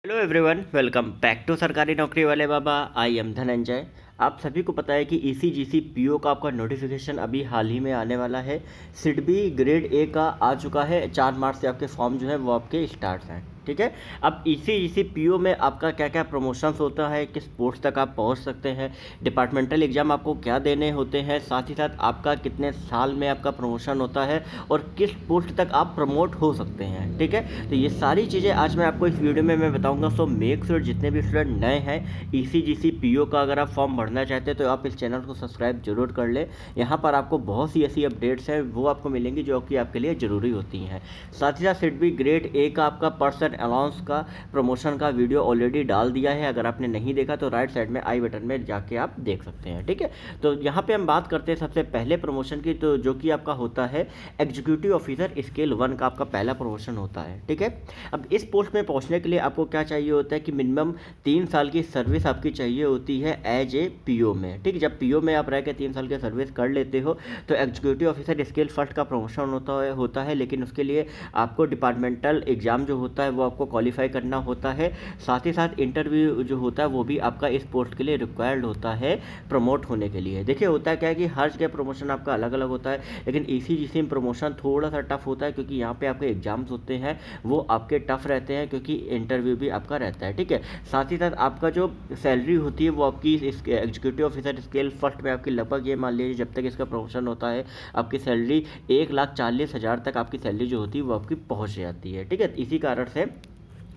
Hello everyone, welcome back to सरकारी नौकरी वाले बाबा। I am Dhananjay. आप सभी को पता है कि ईसीजीसी पीओ का आपका नोटिफिकेशन अभी हाल ही में आने वाला है। सिडबी ग्रेड ए का आ चुका है। 4 मार्च से आपके फॉर्म जो है वो आपके स्टार्ट हैं। ठीक है। अब ईसीजीसी पीओ में आपका क्या क्या प्रमोशंस होता है, किस पोस्ट तक आप पहुंच सकते हैं, डिपार्टमेंटल एग्जाम आपको क्या देने होते हैं, साथ ही साथ आपका कितने साल में आपका प्रमोशन होता है और किस पोस्ट तक आप प्रमोट हो सकते हैं। ठीक है। तो ये सारी चीज़ें आज मैं आपको इस वीडियो में मैं बताऊंगा। सो मेक श्योर जितने भी स्टूडेंट नए हैं ईसीजीसी पीओ का अगर आप फॉर्म भरना चाहते हैं तो आप इस चैनल को सब्सक्राइब जरूर कर लें। यहाँ पर आपको बहुत सी ऐसी अपडेट्स हैं वो आपको मिलेंगी जो कि आपके लिए ज़रूरी होती हैं। साथ ही साथ सिडबी ग्रेड ए का आपका पर्सन अलाउंस का प्रमोशन का वीडियो ऑलरेडी डाल दिया है। अगर आपने नहीं देखा तो राइट साइड में आई बटन में जाके आप देख सकते हैं। ठीक है। तो यहाँ पे हम बात करते हैं सबसे पहले प्रमोशन की, तो जो कि आपका होता है एग्जीक्यूटिव ऑफिसर स्केल 1 का आपका पहला प्रमोशन होता है। ठीक है। अब इस पोस्ट में पहुंचने के लिए आपको क्या चाहिए होता है कि मिनिमम 3 साल की सर्विस आपकी चाहिए होती है एज ए पीओ में। ठीक है। जब पीओ में आप रह के 3 साल की सर्विस कर लेते हो तो एग्जीक्यूटिव ऑफिसर स्केल फर्स्ट का प्रमोशन होता है, लेकिन उसके लिए आपको डिपार्टमेंटल एग्जाम जो होता है वो आपको क्वालिफाई करना होता है। साथ ही साथ इंटरव्यू जो होता है वो भी आपका इस पोस्ट के लिए रिक्वायर्ड होता है प्रमोट होने के लिए। देखिए होता है क्या है कि हर जगह प्रमोशन आपका अलग अलग होता है, लेकिन ईसीजीसी में प्रमोशन थोड़ा सा टफ होता है क्योंकि यहाँ पे आपके एग्जाम्स होते हैं वो आपके टफ रहते हैं, क्योंकि इंटरव्यू भी आपका रहता है। ठीक है। साथ ही साथ आपका जो सैलरी होती है वो आपकी एग्जीक्यूटिव ऑफिसर स्केल फर्स्ट में आपकी लगभग ये मान लीजिए जब तक इसका प्रमोशन होता है आपकी सैलरी 1,40,000 तक आपकी सैलरी जो होती है वो आपकी पहुँच जाती है। ठीक है। इसी कारण से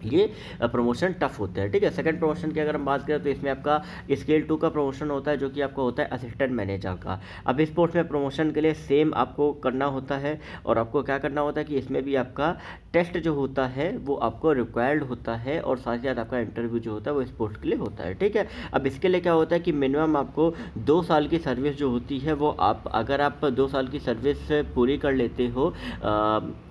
ये प्रमोशन टफ होते हैं। ठीक है। सेकंड प्रमोशन की अगर हम बात करें तो इसमें आपका स्केल 2 का प्रमोशन होता है जो कि आपका होता है असिस्टेंट मैनेजर का। अब इस पोस्ट में प्रमोशन के लिए सेम आपको करना होता है और आपको क्या करना होता है कि इसमें भी आपका टेस्ट जो होता है वो आपको रिक्वायर्ड होता है और साथ ही साथ आपका इंटरव्यू जो होता है वो इस पोस्ट के लिए होता है। ठीक है। अब इसके लिए क्या होता है कि मिनिमम आपको 2 साल की सर्विस जो होती है वो अगर आप 2 साल की सर्विस पूरी कर लेते हो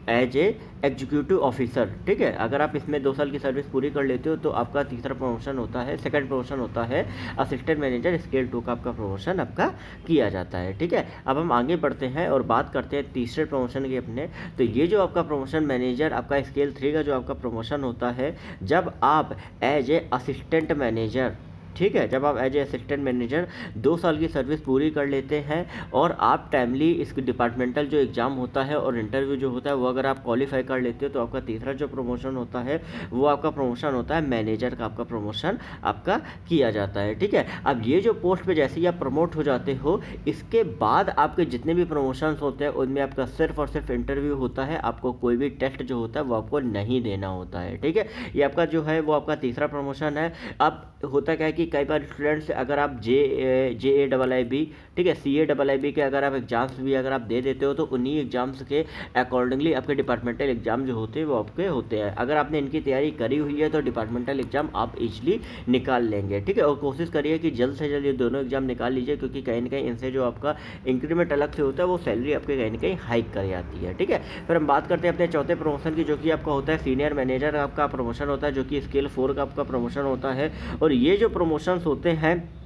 एज ए एग्जीक्यूटिव ऑफिसर। ठीक है। अगर आप इसमें 2 साल की सर्विस पूरी कर लेते हो तो आपका तीसरा प्रमोशन होता है, सेकंड प्रमोशन होता है असिस्टेंट मैनेजर स्केल 2 का आपका प्रमोशन आपका किया जाता है। ठीक है। अब हम आगे बढ़ते हैं और बात करते हैं तीसरे प्रमोशन की अपने। तो ये जो आपका प्रमोशन मैनेजर आपका स्केल 3 का जो आपका प्रमोशन होता है जब आप एज ए असिस्टेंट मैनेजर, ठीक है, जब आप एज ए असिस्टेंट मैनेजर 2 साल की सर्विस पूरी कर लेते हैं और आप टाइमली इस डिपार्टमेंटल जो एग्ज़ाम होता है और इंटरव्यू जो होता है वो अगर आप क्वालिफाई कर लेते हो तो आपका तीसरा जो प्रमोशन होता है वो आपका प्रमोशन होता है मैनेजर का, आपका प्रमोशन आपका किया जाता है। ठीक है। अब ये जो पोस्ट पे जैसे ही आप प्रमोट हो जाते हो इसके बाद आपके जितने भी प्रमोशंस होते हैं उनमें आपका सिर्फ और सिर्फ इंटरव्यू होता है, आपको कोई भी टेस्ट जो होता है वो आपको नहीं देना होता है। ठीक है। ये आपका जो है वो आपका तीसरा प्रमोशन है। अब होता क्या है कि कई बार स्टूडेंट्स अगर आप JAIIB, ठीक है, CAIIB के अगर आप एग्जाम्स भी अगर आप दे देते हो तो उन्हीं एग्जाम्स के अकॉर्डिंगली आपके डिपार्टमेंटल एग्जाम जो होते हैं वो आपके होते हैं। अगर आपने इनकी तैयारी करी हुई है तो डिपार्टमेंटल एग्जाम आप इजली निकाल लेंगे। ठीक है। और कोशिश करिए कि जल्द से जल्द ये दोनों एग्जाम निकाल लीजिए, क्योंकि कहीं ना कहीं इनसे जो आपका इंक्रीमेंट अलग से होता है वो सैलरी आपके कहीं ना कहीं हाइक कर जाती है। ठीक है। फिर हम बात करते हैं अपने चौथे प्रमोशन की, जो कि आपका होता है सीनियर मैनेजर आपका प्रमोशन होता है, जो कि स्केल 4 का आपका प्रमोशन होता है। और ये जो प्रमोशंस होते हैं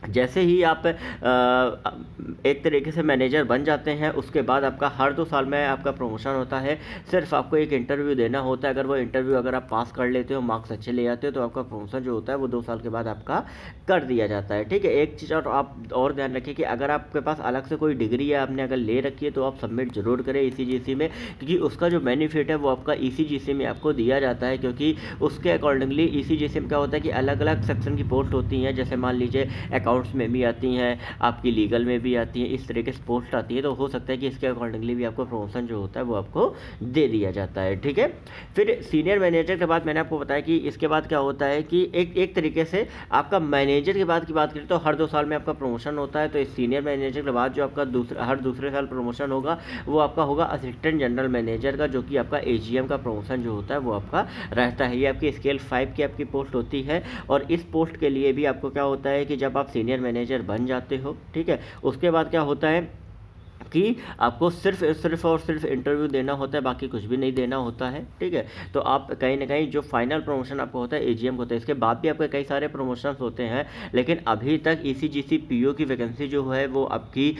जैसे ही आप एक तरीके से मैनेजर बन जाते हैं उसके बाद आपका हर 2 साल में आपका प्रमोशन होता है। सिर्फ आपको एक इंटरव्यू देना होता है, अगर वो इंटरव्यू अगर आप पास कर लेते हो, मार्क्स अच्छे ले आते हो तो आपका प्रमोशन जो होता है वो 2 साल के बाद आपका कर दिया जाता है। ठीक है। एक चीज़ और आप और ध्यान रखिए कि अगर आपके पास अलग से कोई डिग्री है आपने अगर ले रखी है तो आप सबमिट जरूर करें ईसीजीसी में, क्योंकि उसका जो बेनिफिट है वो आपका ईसीजीसी में आपको दिया जाता है। क्योंकि उसके अकॉर्डिंगली ईसीजीसी में क्या होता है कि अलग अलग सेक्शन की पोस्ट होती हैं, जैसे मान लीजिए अकाउंट्स में भी आती हैं, आपकी लीगल में भी आती हैं, इस तरीके से पोस्ट आती है, तो हो सकता है कि इसके अकॉर्डिंगली भी आपको प्रमोशन जो होता है वो आपको दे दिया जाता है। ठीक है। फिर सीनियर मैनेजर के बाद मैंने आपको बताया कि इसके बाद क्या होता है कि एक तरीके से आपका मैनेजर के बाद की बात करें तो हर 2 साल में आपका प्रमोशन होता है। तो इस सीनियर मैनेजर के बाद जो आपका हर दूसरे साल प्रमोशन होगा वो आपका होगा असिस्टेंट जनरल मैनेजर का, जो कि आपका AGM का प्रमोशन जो होता है वो आपका रहता है। ये आपकी स्केल 5 की आपकी पोस्ट होती है और इस पोस्ट के लिए भी आपको क्या होता है कि जब आप सीनियर मैनेजर बन जाते हो, ठीक है, उसके बाद क्या होता है कि आपको सिर्फ और सिर्फ इंटरव्यू देना होता है, बाकी कुछ भी नहीं देना होता है, ठीक है। तो आप कहीं ना कहीं जो फाइनल प्रमोशन आपको होता है एजीएम होता है, इसके बाद भी आपके कई सारे प्रमोशंस होते हैं, लेकिन अभी तक ईसीजीसी पीओ की वैकेंसी जो है वो आपकी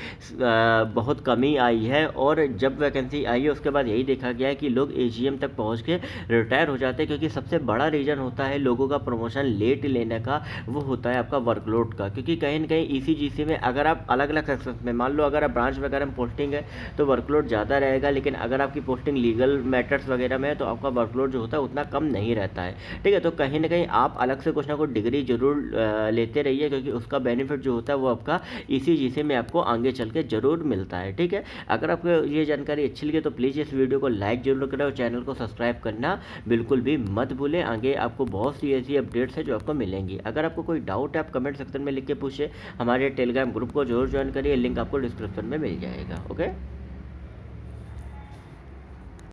बहुत कमी आई है। और जब वैकेंसी आई है उसके बाद यही देखा गया है कि लोग एजीएम तक पहुँच के रिटायर हो जाते हैं, क्योंकि सबसे बड़ा रीज़न होता है लोगों का प्रमोशन लेट लेने का, वो होता है आपका वर्कलोड का। क्योंकि कहीं ना कहीं ईसीजीसी में अगर आप अलग अलग सेक्शन में, मान लो अगर आप ब्रांच वगैरह में पोस्टिंग है तो वर्कलोड ज़्यादा रहेगा, लेकिन अगर आपकी पोस्टिंग लीगल मैटर्स वगैरह में है तो आपका वर्कलोड जो होता है उतना कम नहीं रहता है, ठीक है। तो कहीं ना कहीं आप अलग से कुछ ना कुछ डिग्री जरूर लेते रहिए, क्योंकि उसका बेनिफिट जो होता है वो आपका ईसीजीसी में आपको आगे चल के जरूर मिलता है, ठीक है। अगर आपको ये जानकारी अच्छी लगी तो प्लीज़ इस वीडियो को लाइक जरूर करें और चैनल को सब्सक्राइब करना बिल्कुल भी मत भूलें। आगे आपको बहुत सी ऐसी अपडेट्स है जो आपको मिलेंगी। अगर आपको कोई डाउट है आप कमेंट सेक्शन में लिख के पूछे, हमारे टेलीग्राम ग्रुप को जरूर ज्वाइन करिए, लिंक आपको डिस्क्रिप्शन में मिल जाएगा। ओके।